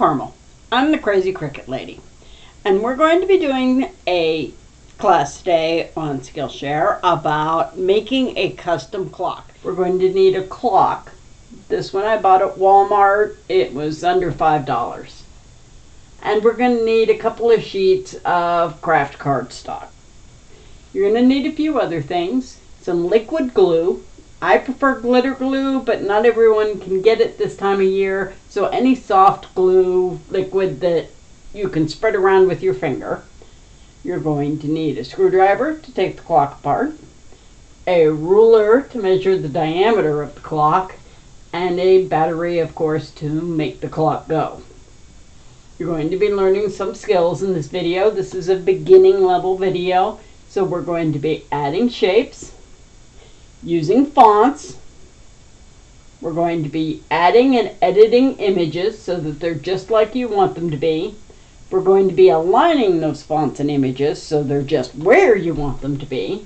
Carmel. I'm the Crazy Cricut Lady, and we're going to be doing a class today on Skillshare about making a custom clock. We're going to need a clock. This one I bought at Walmart. It was under $5. And we're going to need a couple of sheets of craft cardstock. You're going to need a few other things. Some liquid glue. I prefer glitter glue, but not everyone can get it this time of year. So any soft glue liquid that you can spread around with your finger. You're going to need a screwdriver to take the clock apart, a ruler to measure the diameter of the clock, and a battery, of course, to make the clock go. You're going to be learning some skills in this video. This is a beginning level video, so we're going to be adding shapes, using fonts. We're going to be adding and editing images so that they're just like you want them to be. We're going to be aligning those fonts and images so they're just where you want them to be.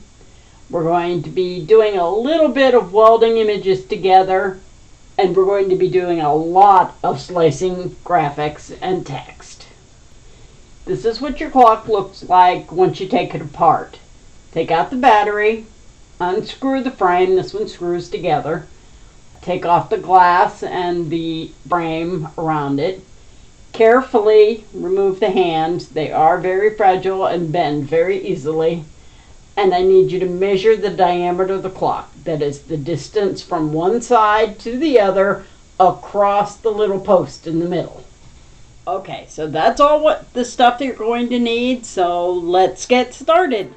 We're going to be doing a little bit of welding images together, and we're going to be doing a lot of slicing graphics and text. This is what your clock looks like once you take it apart. Take out the battery, unscrew the frame. This one screws together. Take off the glass and the frame around it. Carefully remove the hands. They are very fragile and bend very easily. And I need you to measure the diameter of the clock. That is the distance from one side to the other across the little post in the middle. Okay, so that's all what the stuff that you're going to need. So let's get started.